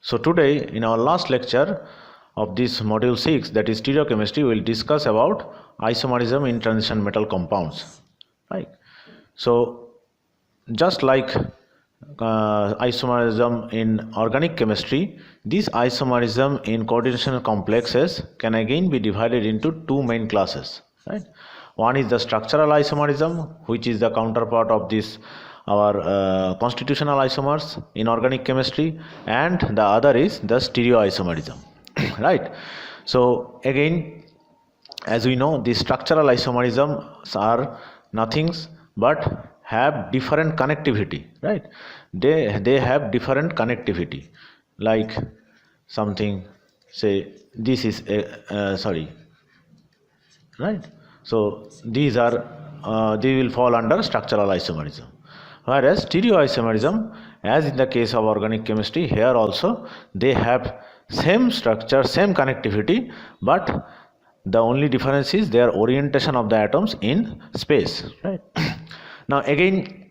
So today in our last lecture of this module 6, that is stereochemistry, we will discuss about isomerism in transition metal compounds, right? So just like isomerism in organic chemistry, this isomerism in coordination complexes can again be divided into two main classes, right? One is the structural isomerism, which is the counterpart of this our constitutional isomers in organic chemistry, and the other is the stereoisomerism. Right? So again, as we know, the structural isomerisms are nothings but have different connectivity, right? They have different connectivity, like something, say this is a sorry, right? So these are they will fall under structural isomerism. Whereas stereoisomerism, as in the case of organic chemistry, here also they have same structure, same connectivity, but the only difference is their orientation of the atoms in space, right? Now again,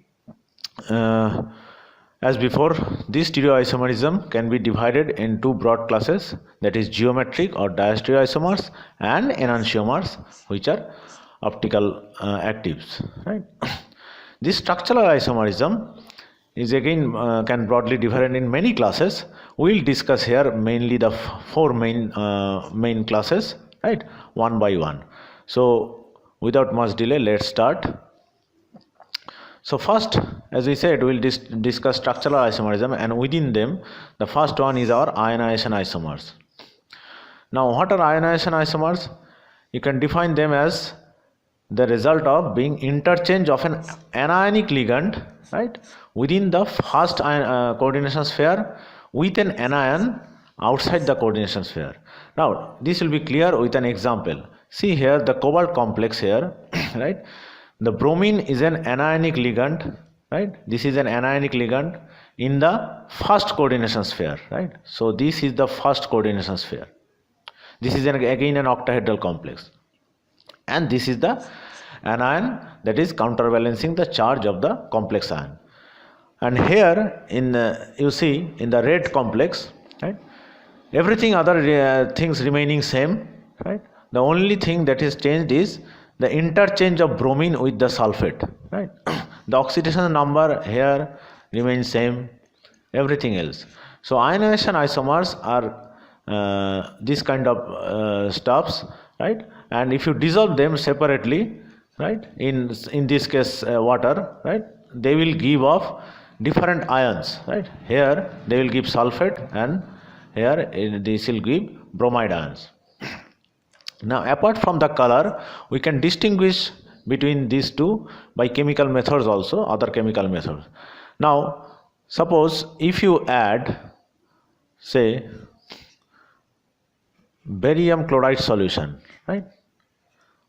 as before, this stereoisomerism can be divided in two broad classes, that is geometric or diastereoisomers and enantiomers, which are optical actives, right? This structural isomerism is again can broadly different in many classes. We will discuss here mainly the four main classes, right, one by one. So without much delay, let's start. So first, as we said, we will discuss structural isomerism, and within them the first one is our ionization isomers. Now what are ionization isomers? You can define them as the result of being interchange of an anionic ligand, right, within the first coordination sphere with an anion outside the coordination sphere. Now this will be clear with an example. See here the cobalt complex here, right? The bromine is an anionic ligand, right? This is an anionic ligand in the first coordination sphere, right? So this is the first coordination sphere. This is again an octahedral complex, and this is the anion that is counterbalancing the charge of the complex ion. And here in you see in the red complex, right, everything other things remaining same, right? The only thing that is changed is the interchange of bromine with the sulfate, right? The oxidation number here remains same, everything else. So ionization isomers are this kind of stuffs, right? And if you dissolve them separately, right, in this case water, right, they will give off different ions, right? Here they will give sulfate, and here this will give bromide ions. Now apart from the color, we can distinguish between these two by chemical methods also, other chemical methods. Now suppose if you add, say, barium chloride solution, right?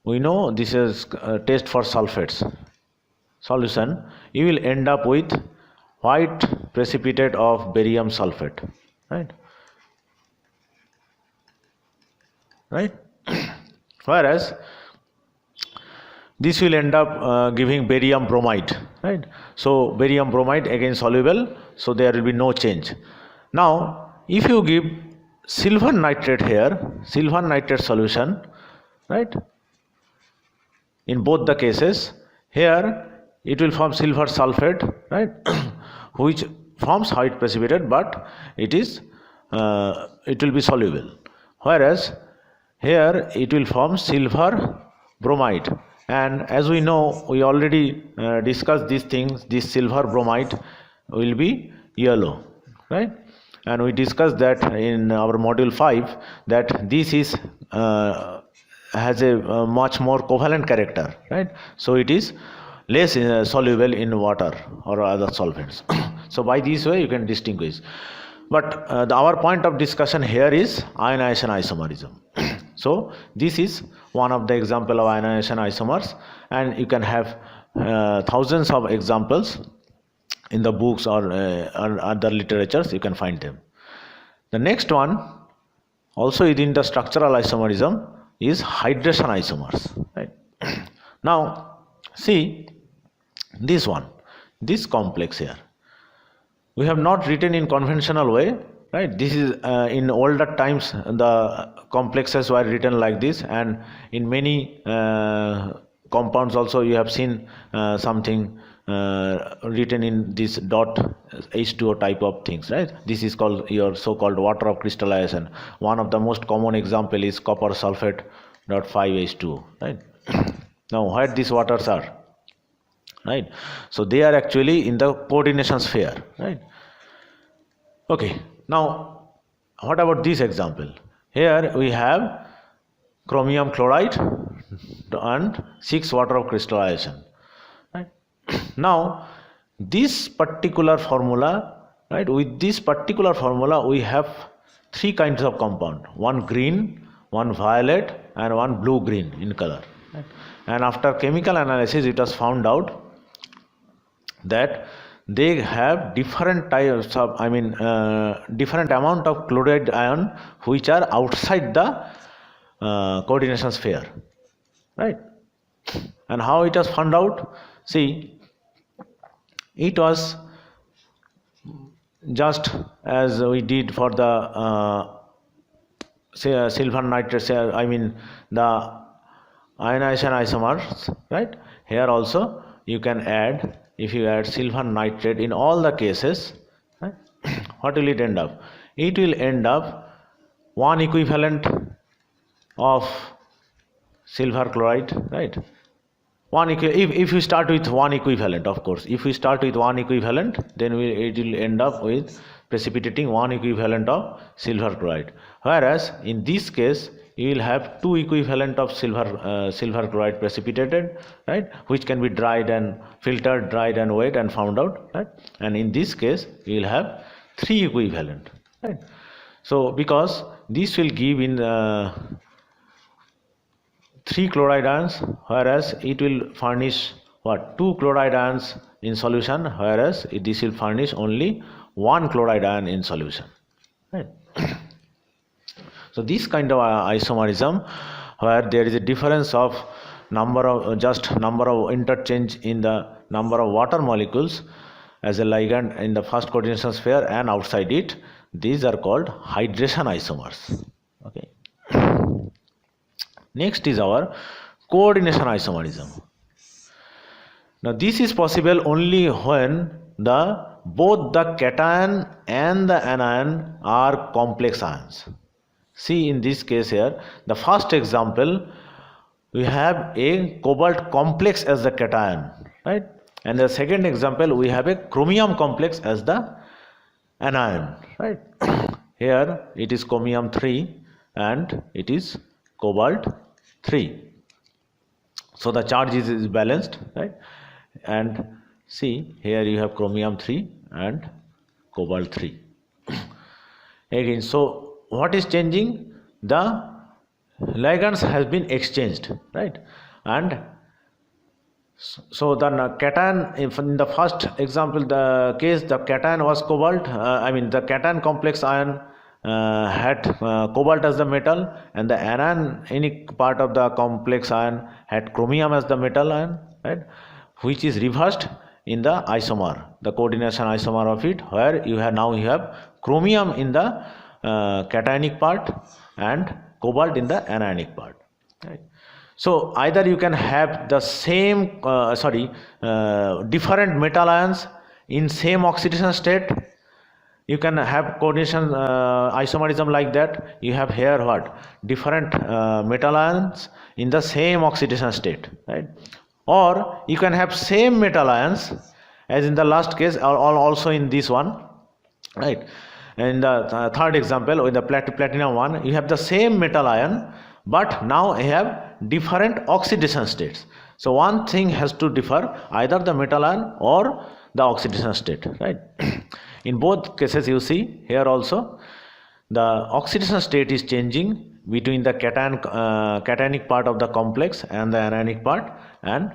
We know this is a test for sulfates solution. You will end up with white precipitate of barium sulfate, right? Right? Whereas this will end up giving barium bromide, right? So barium bromide again soluble, so there will be no change. Now if you give silver nitrate here, silver nitrate solution, right, in both the cases, here it will form silver sulfate, right, which forms white precipitate, but it will be soluble. Whereas here it will form silver bromide, and as we know, we already discussed these things. This silver bromide will be yellow, right? And we discussed that in our module 5 that this is has a much more covalent character, right? So it is less soluble in water or other solvents. So by this way you can distinguish. But our point of discussion here is ionization isomerism. So this is one of the example of ionization isomers, and you can have thousands of examples in the books or other literatures. You can find them. The next one, also within the structural isomerism, is hydration isomers, right? Now see this one, this complex here, we have not written in conventional way, right? This is in older times the complexes were written like this, and in many compounds also you have seen something written in this dot H2O type of things, right? This is called your so-called water of crystallization. One of the most common example is copper sulfate dot 5H2O, right? Now where these waters are, right? So they are actually in the coordination sphere, right? Okay, now what about this example? Here we have chromium chloride and 6 water of crystallization, right? Now this particular formula, right, with this particular formula we have 3 kinds of compound, one green, one violet and one blue green in color, right? And after chemical analysis it was found out that they have different types of different amount of chloride ion which are outside the coordination sphere, right? And how it was found out? See, it was just as we did for the silver nitrate, the ionization isomers, right? Here also you can add, if you add silver nitrate in all the cases, right? What will it end up? It will end up one equivalent of silver chloride, right? If you start with one equivalent, of course, if we start with one equivalent, then it will end up with precipitating one equivalent of silver chloride. Whereas in this case, you will have 2 equivalent of silver chloride precipitated, right, which can be dried and filtered, dried and weighed and found out, right? And in this case, you will have 3 equivalent, right? So because this will give in 3 chloride ions, whereas it will furnish what, 2 chloride ions in solution, whereas this will furnish only 1 chloride ion in solution, right? So this kind of isomerism, where there is a difference of number of interchange in the number of water molecules as a ligand in the first coordination sphere and outside it, these are called hydration isomers. Okay. Next is our coordination isomerism. Now this is possible only when both the cation and the anion are complex ions. See, in this case here, the first example, we have a cobalt complex as the cation, right? And the second example, we have a chromium complex as the anion, right? Here it is chromium 3 and it is cobalt 3. So the charge is balanced, right? And see, here you have chromium 3 and cobalt 3. Again, so what is changing? The ligands has been exchanged, right? And so the cation, in the first example, the cation was cobalt, the cation complex ion had cobalt as the metal, and the anion, any part of the complex ion, had chromium as the metal ion, right? Which is reversed in the isomer, the coordination isomer of it, where you have chromium in the cationic part and cobalt in the anionic part, right? So either you can have the same different metal ions in same oxidation state. You can have coordination isomerism like that. You have here what, different metal ions in the same oxidation state, right? Or you can have same metal ions as in the last case, or also in this one, right? In the third example, with the platinum one, you have the same metal ion, but now you have different oxidation states. So one thing has to differ, either the metal ion or the oxidation state, right? In both cases, you see here also the oxidation state is changing between the cationic part of the complex and the anionic part, and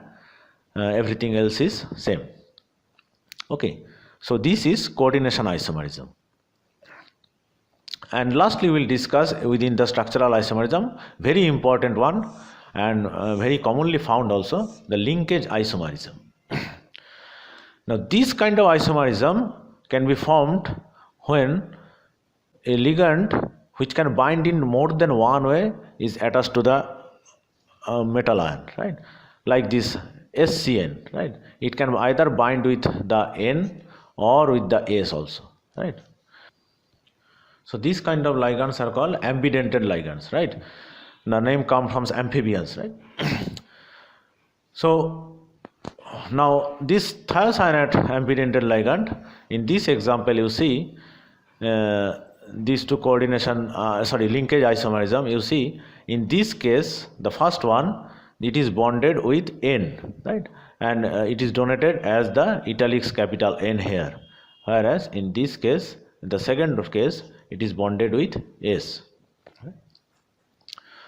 everything else is same. Okay, so this is coordination isomerism. And lastly, we will discuss within the structural isomerism, very important one and very commonly found also, the linkage isomerism. Now this kind of isomerism can be formed when a ligand which can bind in more than one way is attached to the metal ion, right? Like this SCN, right? It can either bind with the N or with the S also, right? So these kind of ligands are called ambidentate ligands, right? The name comes from amphibians, right? So now this thiocyanate ambidentate ligand, in this example you see these two linkage isomerism. You see in this case the first one, it is bonded with N, right? And it is denoted as the italics capital N here, whereas in this case, the second case, it is bonded with S.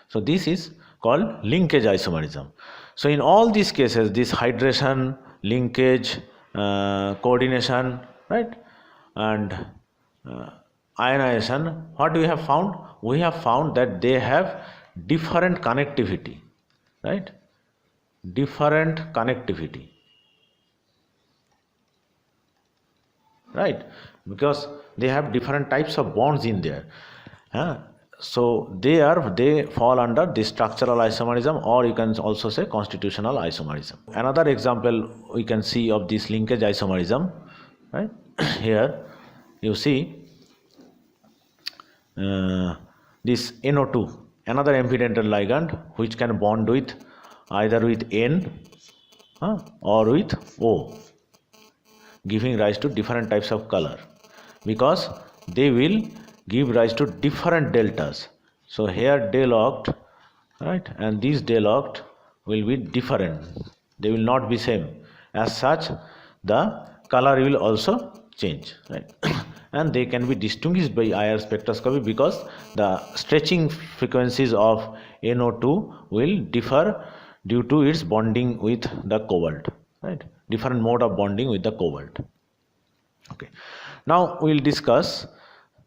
So this is called linkage isomerism. So in all these cases, this hydration, linkage, coordination, right, and ionization, what we have found? We have found that they have different connectivity, right? Different connectivity, right? Because they have different types of bonds in there. So they fall under the structural isomerism, or you can also say constitutional isomerism. Another example we can see of this linkage isomerism, right? Here you see this NO2, another ambidentate ligand which can bond with either with N or with O, giving rise to different types of color, because they will give rise to different deltas. So here delocked, right, and these delocked will be different, they will not be same. As such, the color will also change, right? And they can be distinguished by IR spectroscopy because the stretching frequencies of NO2 will differ due to its bonding with the cobalt, right? Different mode of bonding with the cobalt. Okay, now we will discuss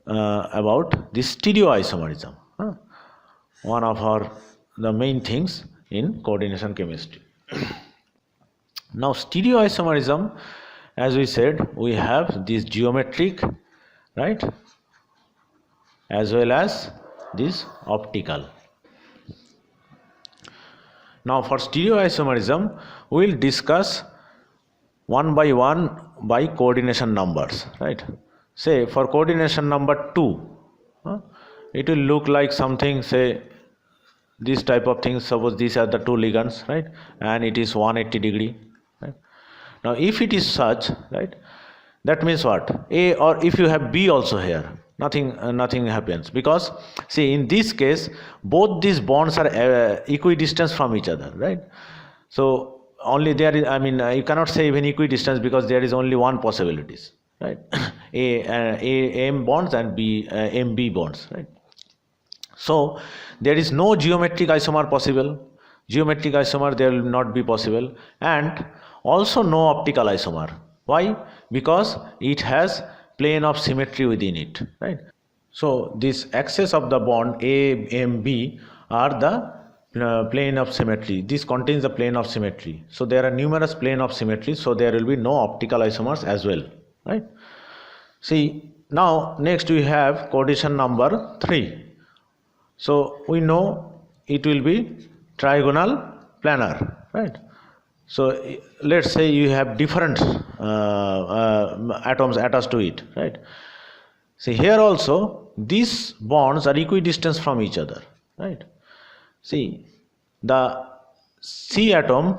about the stereoisomerism, one of the main things in coordination chemistry. Now stereoisomerism, as we said, we have this geometric, right, as well as this optical. Now for stereoisomerism, we will discuss one by coordination numbers, right? Say for coordination number 2, it will look like something, say this type of thing. Suppose these are the two ligands, right, and it is 180 degree, right? Now if it is such, right, that means what? A, or if you have B also here, nothing happens, because see in this case both these bonds are equidistant from each other, right? So only there is, you cannot say even equidistant, because there is only one possibilities, right? AM bonds and MB bonds, right? So there is no geometric isomer possible. Geometric isomer there will not be possible, and also no optical isomer. Why? Because it has plane of symmetry within it, right? So this axis of the bond AMB are the plane of symmetry. This contains the plane of symmetry. So there are numerous plane of symmetry, so there will be no optical isomers as well, right? See, now next we have coordination number 3. So we know it will be trigonal planar, right? So let's say you have different atoms attached to it, right? See here also these bonds are equidistant from each other, right? See, the C atom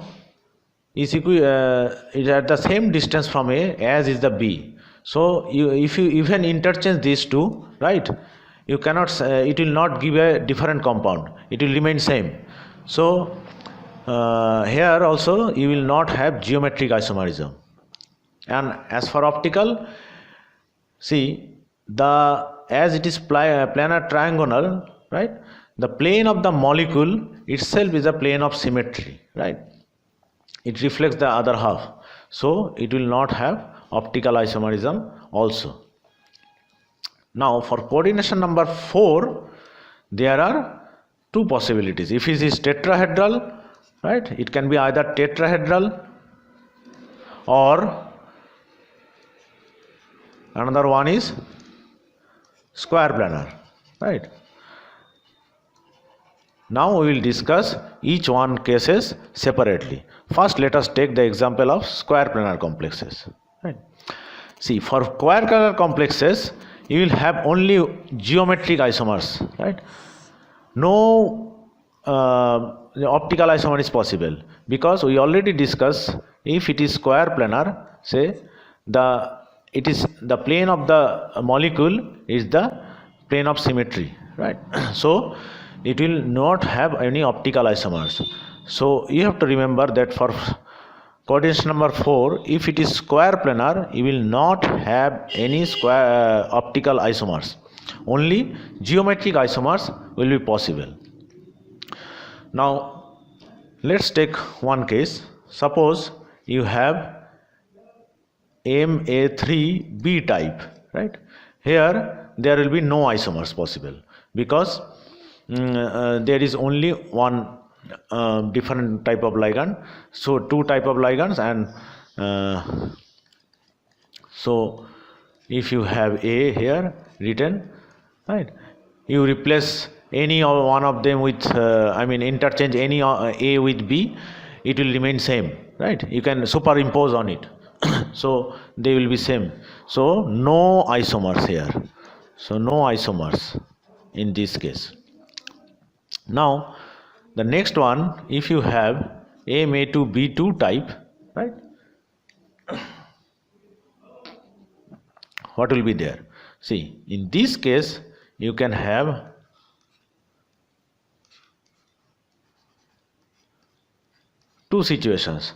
is at the same distance from A as is the B. So if you even interchange these two, right, you cannot, it will not give a different compound, it will remain same. So here also you will not have geometric isomerism. And as for optical, see, as it is planar triangular, right, the plane of the molecule itself is a plane of symmetry, right? It reflects the other half, so it will not have optical isomerism also. Now for coordination number 4, there are two possibilities. If it is tetrahedral, right, it can be either tetrahedral or another one is square planar, right? Now we will discuss each one cases separately. First, let us take the example of square planar complexes, right? See, for square planar complexes you will have only geometric isomers, right? No the optical isomer is possible, because we already discussed, if it is square planar, say it is the plane of the molecule is the plane of symmetry, right? So it will not have any optical isomers. So you have to remember that for coordination number 4, if it is square planar, you will not have any square optical isomers. Only geometric isomers will be possible. Now let's take one case. Suppose you have Ma3b type, right? Here there will be no isomers possible, because there is only one different type of ligand. So two type of ligands, and so if you have A here written, right, you replace any one of them with interchange any A with B, it will remain same, right? You can superimpose on it. So they will be same. So no isomers here. So no isomers in this case. Now the next one, if you have Ma2b2 type, right, what will be there? See, in this case you can have two situations.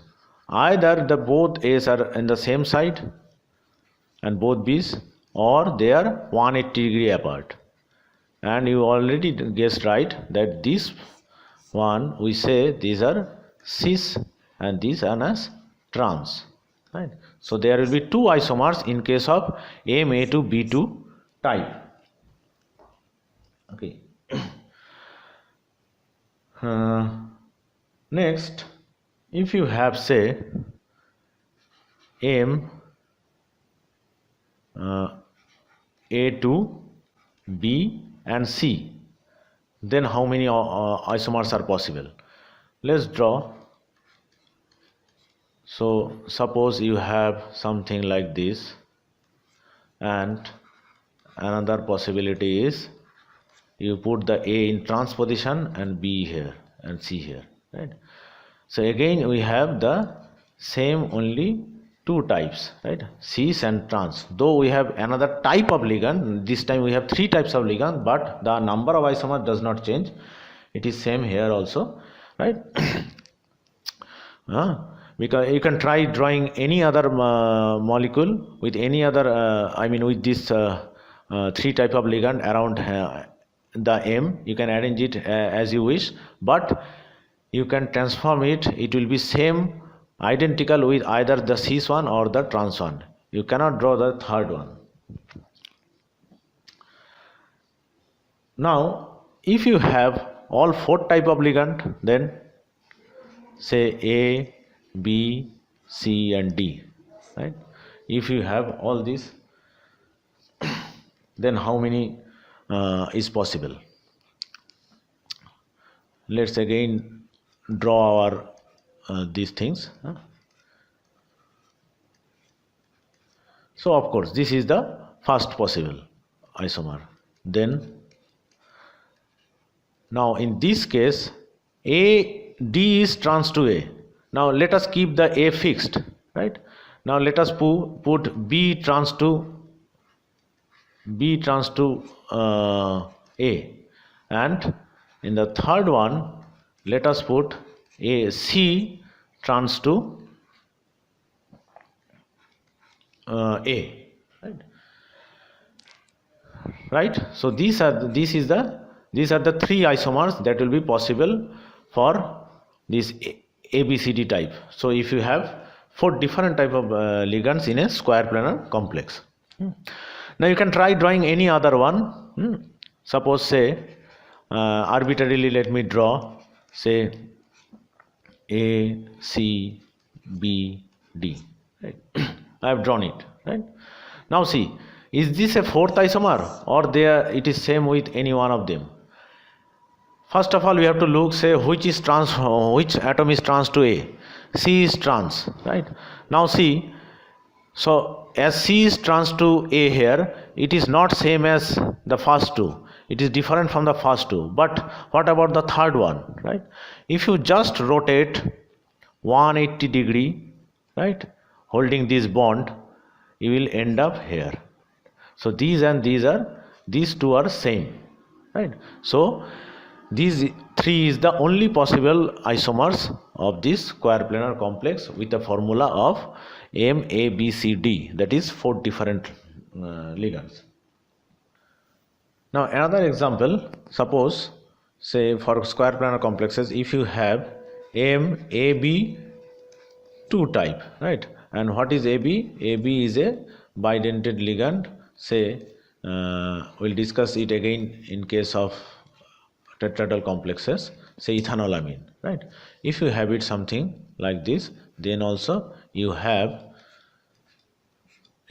Either the both A's are in the same side and both B's, or they are 180-degree apart. And you already guessed right that this one, we say these are cis and these are as trans, right? So there will be two isomers in case of Ma2b2 type. Okay. Next, if you have say M A2 B and C, then how many isomers are possible? Let's draw. So suppose you have something like this, and another possibility is you put the A in trans position and B here and C here, right? So again we have the same, only two types, right? Cis and trans. Though we have another type of ligand, this time we have three types of ligand, but the number of isomers does not change. It is same here also, right? Because you can try drawing any other molecule with any other with this three type of ligand around the M. You can arrange it as you wish, but you can transform it. It will be same, identical with either the cis one or the trans one. You cannot draw the third one. Now if you have all four type of ligand, then say A, B, C and D, right? If you have all this, then how many is possible? Let's again draw our these things. So of course this is the first possible isomer. Then now in this case D is trans to A. Now let us keep the A fixed, right? Now let us put B trans to A, and in the third one let us put C trans to A, right? So these are the three isomers that will be possible for this ABCD type. So if you have four different type of ligands in a square planar complex. Now you can try drawing any other one. Suppose say arbitrarily let me draw say A, C, B, D, right? I have drawn it, right? Now see, Is this a fourth isomer, or there it is same with any one of them? First of all, we have to look, say, which atom is trans to A. C is trans, right? Now see, so as C is trans to A here, it is not same as the first two. It is different from the first two. But what about the third one, right? If you just rotate 180 degree, right, holding this bond, you will end up here. So these two are same, right? So these three is the only possible isomers of this square planar complex with a formula of MABCD, that is 4 different ligands. Now another example, suppose, say, for square planar complexes, if you have MAB2 type, right? And what is AB? AB is a bidentate ligand. Say, we'll discuss it again in case of tetrahedral complexes, say ethanolamine, right? If you have it something like this, then also you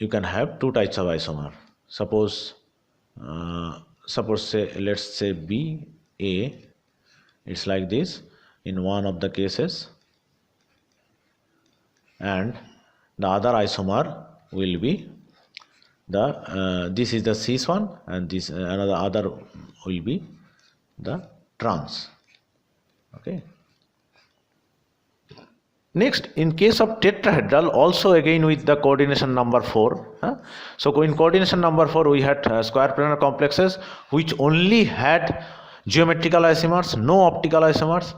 can have two types of isomer. Suppose say, let's say BA, it's like this in one of the cases, and the other isomer will be this is the cis one, and this other will be the trans. Okay. Next, in case of tetrahedral, also again with the coordination number 4. So in coordination number 4, we had square planar complexes which only had geometrical isomers, no optical isomers.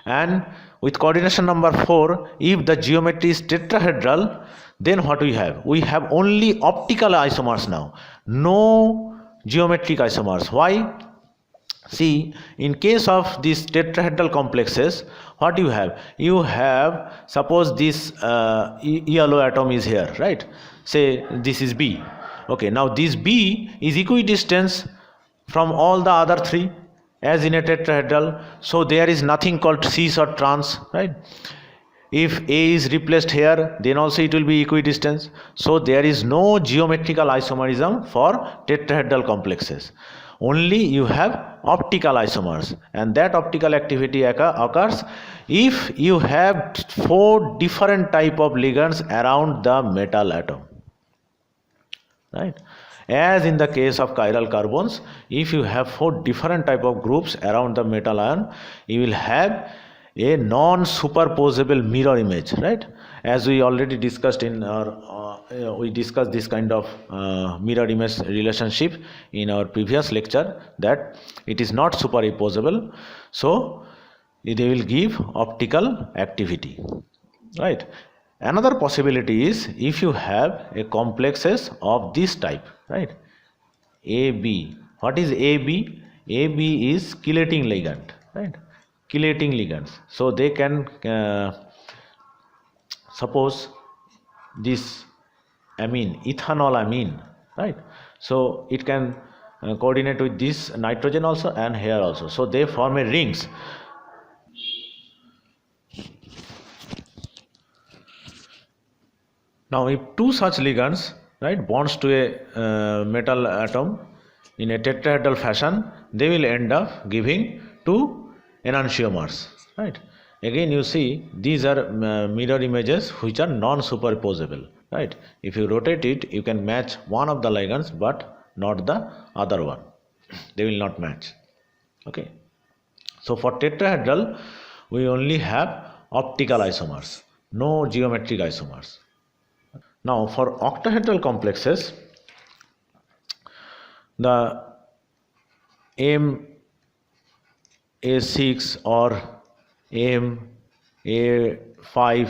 And with coordination number 4, if the geometry is tetrahedral, then what we have? We have only optical isomers now, no geometric isomers. Why? See, in case of these tetrahedral complexes, what you have? You have, suppose this yellow atom is here, right? Say this is B. Okay, now this B is equidistant from all the other three, as in a tetrahedral. So there is nothing called cis or trans, right? If A is replaced here, then also it will be equidistant. So there is no geometrical isomerism for tetrahedral complexes. Only you have optical isomers, and that optical activity occurs if you have 4 different type of ligands around the metal atom, right? As in the case of chiral carbones, if you have 4 different type of groups around the metal ion, you will have a non-superposable mirror image, right? As we already discussed in our we discussed this kind of mirror image relationship in our previous lecture, that it is not superimposable, so they will give optical activity, right? Another possibility is if you have a complexes of this type, right? AB. What is AB? AB is chelating ligand, right? Chelating ligands. So they can suppose this amine, ethanolamine, right? So it can coordinate with this nitrogen also and here also. So they form a rings. Now if two such ligands, right, bonds to a metal atom in a tetrahedral fashion, they will end up giving two enantiomers, right? Again you see these are mirror images which are non-superposable, right? If you rotate it, you can match one of the ligands but not the other one. They will not match. Okay. So for tetrahedral, we only have optical isomers, no geometric isomers. Now for octahedral complexes, the MA6 or MA5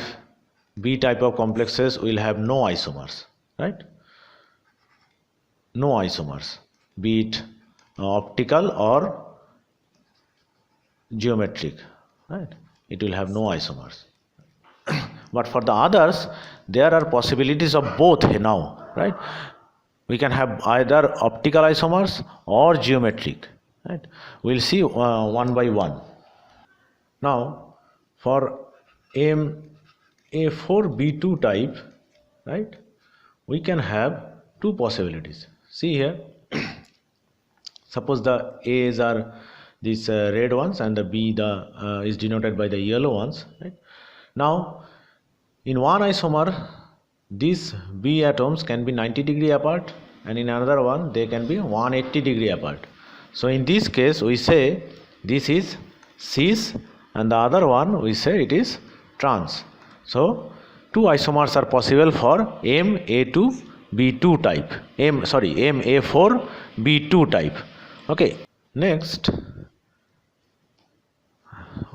B type of complexes will have no isomers, right? No isomers, be it optical or geometric, right? It will have no isomers. But for the others, there are possibilities of both now, right? We can have either optical isomers or geometric, right? We'll see one by one. Now for MA4B2 type, right, we can have two possibilities. See here, suppose the A's are these red ones and the B is denoted by the yellow ones. Right? Now, in one isomer, these B atoms can be 90 degree apart, and in another one they can be 180 degree apart. So in this case we say this is cis, and the other one we say it is trans. So two isomers are possible for MA2B2 type. MA4B2 type. Okay. Next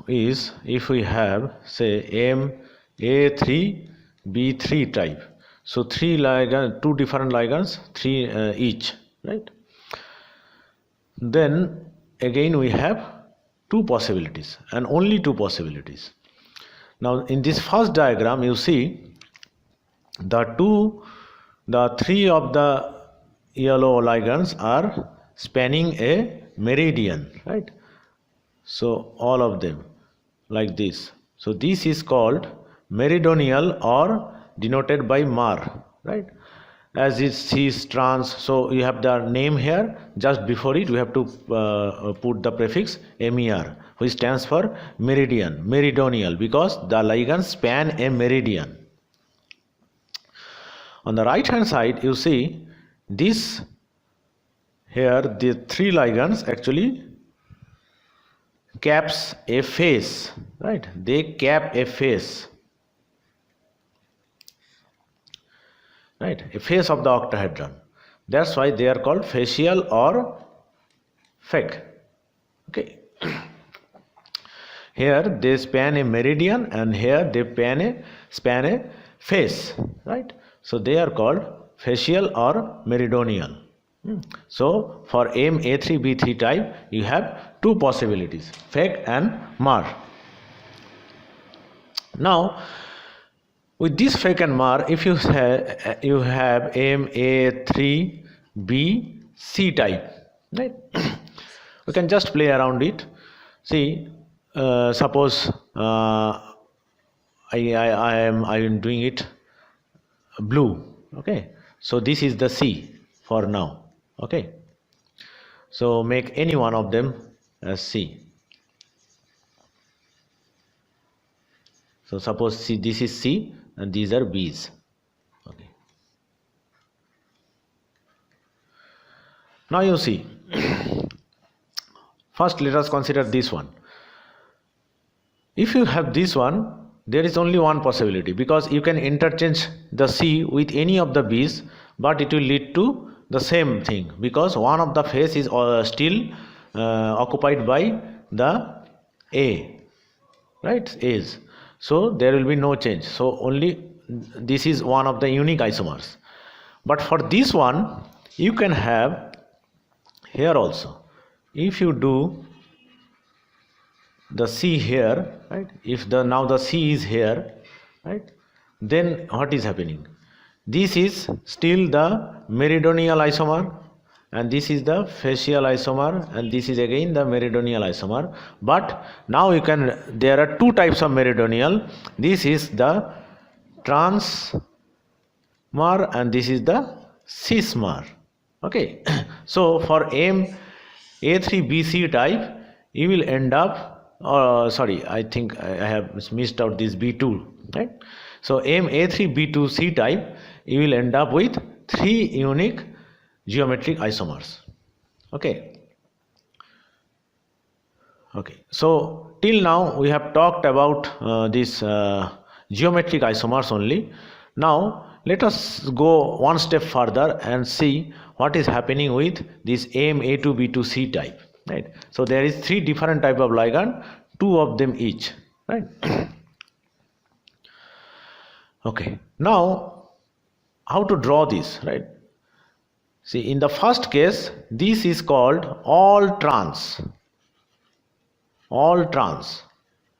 is if we have say MA3B3 type. So three ligands, two different ligands, three each, right? Then again we have two possibilities and only two possibilities. Now in this first diagram you see the three of the yellow ligands are spanning a meridian, right? So all of them like this. So this is called meridional or denoted by MER, right? As is cis, trans, so you have the name here. Just before it we have to put the prefix MER, which stands for meridian, meridional, because the ligands span a meridian. On the right hand side you see this here, the three ligands actually caps a face, right? They cap a face, right? A face of the octahedron. That's why they are called facial or FEC. Okay. Here they span a meridian and here they span a face, right? So they are called facial or meridional. So for MA3B3 type you have two possibilities, FEC and MER. Now with this FEC and MER, if you have MA3BC type, right? We can just play around it. See, suppose I am doing it blue. Okay, so this is the C for now. Okay, so make any one of them as C. So suppose C, this is C and these are B's. Okay. Now you see, first let us consider this one. If you have this one, there is only one possibility, because you can interchange the C with any of the B's, but it will lead to the same thing, because one of the face is still occupied by the A, right? A's. So there will be no change. So only this is one of the unique isomers. But for this one you can have here also. If you do the C here, right? If now the C is here, right? Then what is happening? This is still the meridional isomer, and this is the facial isomer, and this is again the meridional isomer. But now there are two types of meridional. This is the trans MER and this is the cis MER. Okay. So for A3BC type you will end up, sorry, I think I have missed out this B2, right? So MA3B2C type you will end up with three unique geometric isomers. Okay. Okay. So till now we have talked about these geometric isomers only. Now let us go one step further and see what is happening with this MA2B2C type, right? So there is three different type of ligand, two of them each, right? Okay. Now how to draw this, right? See, in the first case this is called all trans,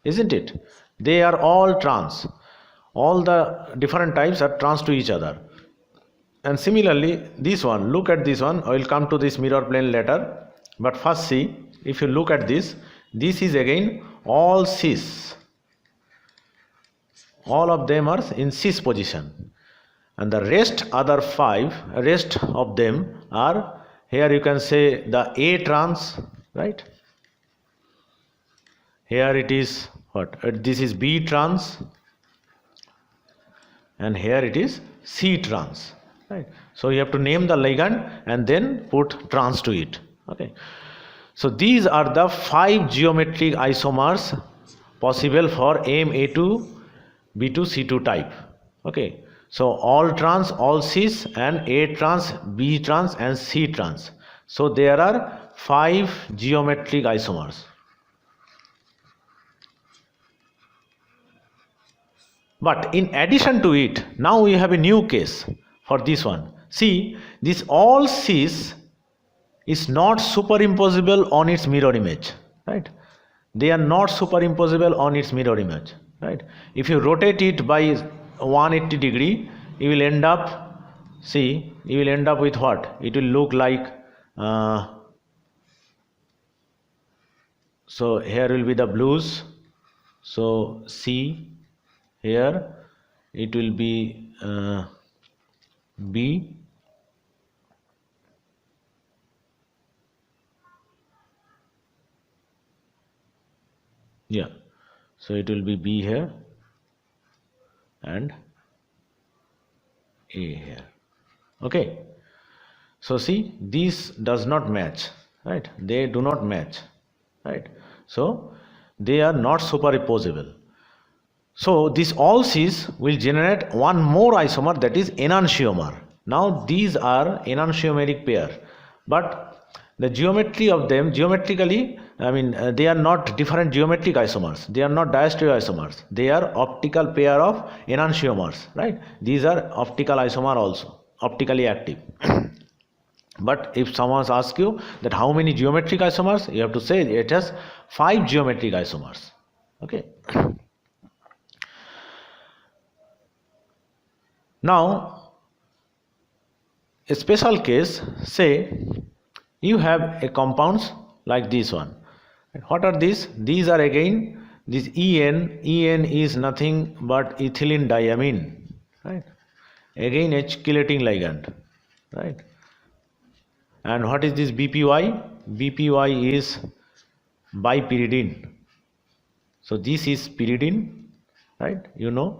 isn't it? They are all trans. All the different types are trans to each other. And similarly this one, look at this one. I will come to this mirror plane later, but first see, if you look at this is again all cis. All of them are in cis position. and the rest of them are, here you can say the A trans, right? Here it is what? This is B trans, and here it is C trans, right? So you have to name the ligand and then put trans to it. Okay. So these are the 5 geometric isomers possible for MA2, B2, C2 type. Okay. So all trans, all cis, and A trans, B trans, and C trans. So there are 5 geometric isomers. But in addition to it, now we have a new case for this one. See, this all cis is not superimposable on its mirror image, right? They are not superimposable on its mirror image, right? If you rotate it by 180 degree, you will end up, see, you will end up with what? It will look like, so here will be the blues, so C, here it will be B, yeah, so it will be B here and A here. Okay, so see, these does not match, right? They do not match, right? So they are not superimposable. So this all cis will generate one more isomer, that is enantiomer. Now these are enantiomeric pair, but the geometry of them, geometrically, I mean, they are not different geometric isomers. They are not diastereoisomers. They are optical pair of enantiomers, right? These are optical isomer also, optically active. But if someone asks you that how many geometric isomers, you have to say it has 5 geometric isomers. Okay. Now, a special case, say you have a compounds like this one. What are these? These are again this En. En is nothing but ethylene diamine, right? Again a chelating ligand, right? And what is this BPY? BPY is bipyridine. So this is pyridine, right? You know,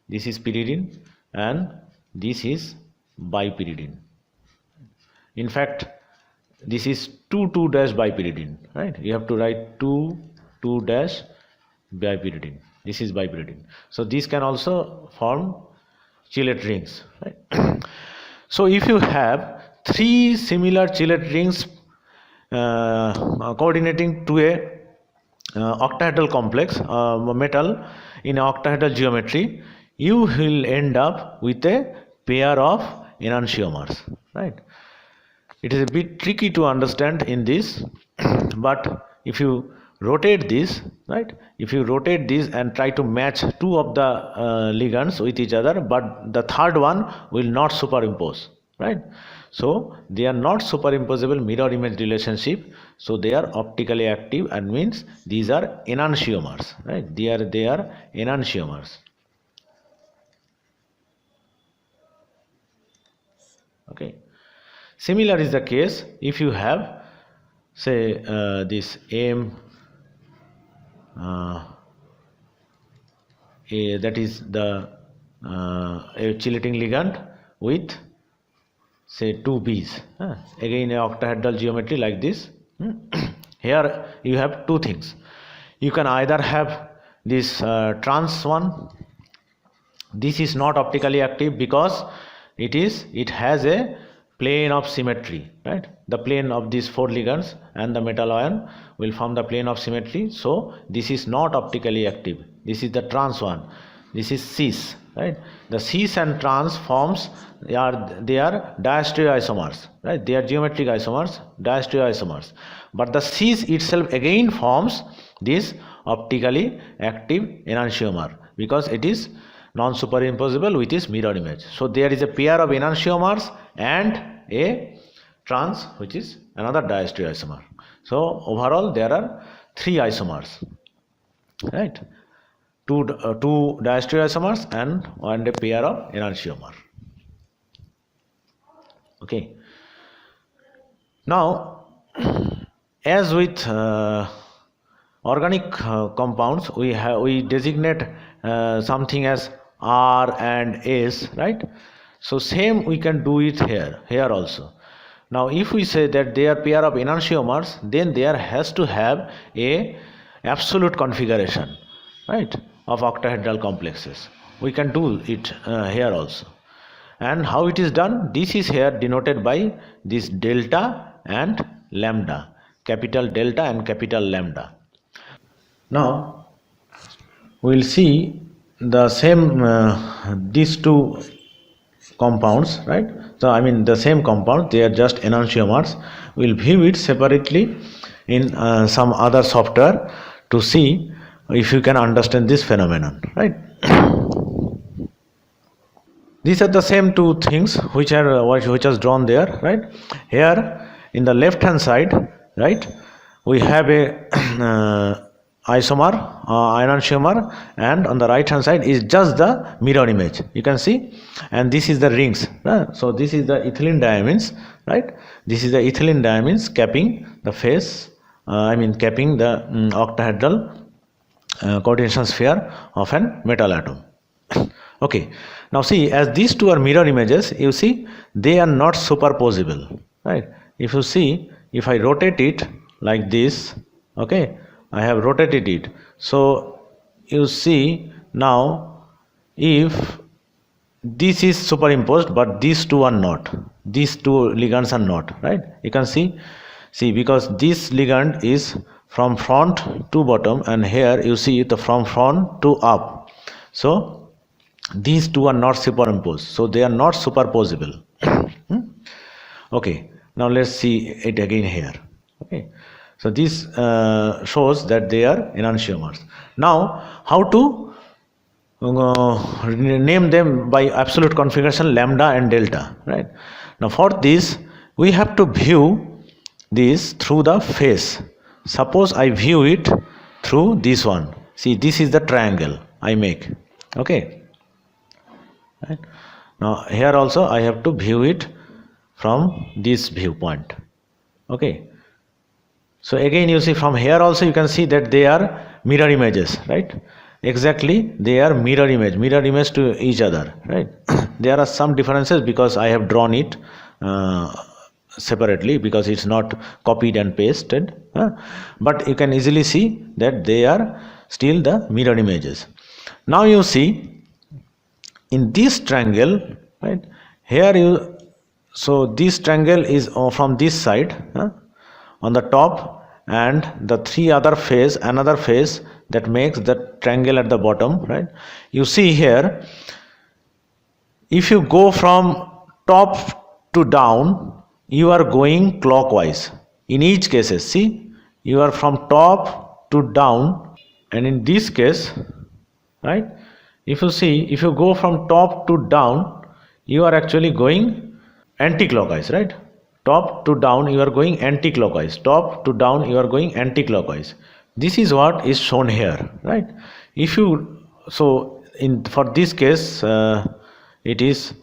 this is pyridine and this is bipyridine. In fact, this is 2,2-bipyridine, right? You have to write 2,2-bipyridine. This is bipyridine. So these can also form chelate rings, right? So if you have 3 similar chelate rings coordinating to a octahedral complex metal in octahedral geometry, you will end up with a pair of enantiomers, right? It is a bit tricky to understand in this, but if you rotate this, right? If you rotate this and try to match 2 of the ligands with each other, but the third one will not superimpose, right? So they are not superimposable mirror image relationship, so they are optically active, and means these are enantiomers, right? They are enantiomers. Okay. Similar is the case if you have, say, this M, that is the a chelating ligand with, say, 2 B's. Again a octahedral geometry like this. Here you have 2 things. You can either have this trans one. This is not optically active because it has a plane of symmetry, right? The plane of these 4 ligands and the metal ion will form the plane of symmetry. So this is not optically active. This is the trans one. This is cis, right? The cis and trans forms, they are diastereoisomers, right? They are geometric isomers, diastereoisomers. But the cis itself again forms this optically active enantiomer because it is non-superimposable with its mirror image. So there is a pair of enantiomers and a trans, which is another diastereoisomer. So overall there are 3 isomers, right? Two diastereoisomers and a pair of enantiomer. Okay. Now, as with organic compounds, we designate something as R and S, right? So same we can do it here also. Now if we say that they are pair of enantiomers, then there has to have a absolute configuration, right, of octahedral complexes. We can do it here also. And how it is done? This is here denoted by this delta and lambda, capital delta and capital lambda. Now we will see the same these two compounds, right? So I mean the same compound, they are just enantiomers. We will view it separately in some other software to see if you can understand this phenomenon, right? These are the same two things which was drawn there, right? Here in the left hand side, right, we have a isomer, enantiomer, and on the right hand side is just the mirror image, you can see, and this is the rings, right? So this is the ethylene diamines, right? This is the ethylene diamines capping the face, capping the octahedral coordination sphere of an metal atom. Okay, now see, as these two are mirror images, you see they are not superposable, right? If you see, if I rotate it like this, okay, I have rotated it, so you see now if this is superimposed but these two are not, these two ligands are not, right? You can see because this ligand is from front to bottom, and here you see it from front to up, so these two are not superimposed, so they are not superposable. Okay, now let's see it again here. Okay, so this shows that they are enantiomers. Now how to name them by absolute configuration lambda and delta, right? Now for this we have to view this through the face. Suppose I view it through this one. See, this is the triangle I make. Okay, right? Now here also I have to view it from this viewpoint. Okay, so again you see from here also you can see that they are mirror images, right? Exactly, they are mirror image to each other, right? There are some differences because I have drawn it separately because it's not copied and pasted, but you can easily see that they are still the mirror images. Now you see in this triangle, right, here so this triangle is from this side on the top, and the three other face, another face that makes the triangle at the bottom, right? You see here, if you go from top to down, you are going clockwise in each cases. See, you are from top to down, and in this case, right, if you see, if you go from top to down, you are actually going anti-clockwise, right? Top to down you are going anti-clockwise, top to down you are going anti-clockwise. This is what is shown here, right? If you, so in for this case it is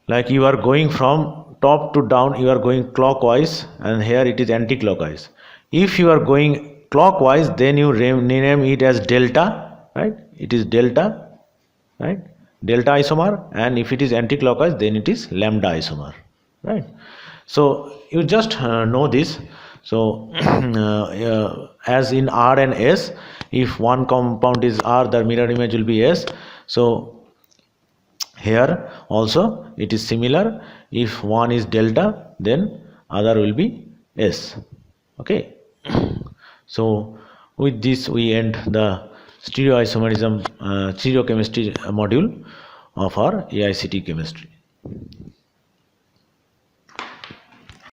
like you are going from top to down, you are going clockwise, and here it is anti-clockwise. If you are going clockwise, then you rename it as delta, right? It is delta, right? Delta isomer. And if it is anti-clockwise, then it is lambda isomer, right? So you just know this. So as in R and S, if one compound is R, the mirror image will be S. So here also it is similar. If one is delta, then other will be S. Okay. So with this we end the stereoisomerism stereochemistry module of our AICT chemistry.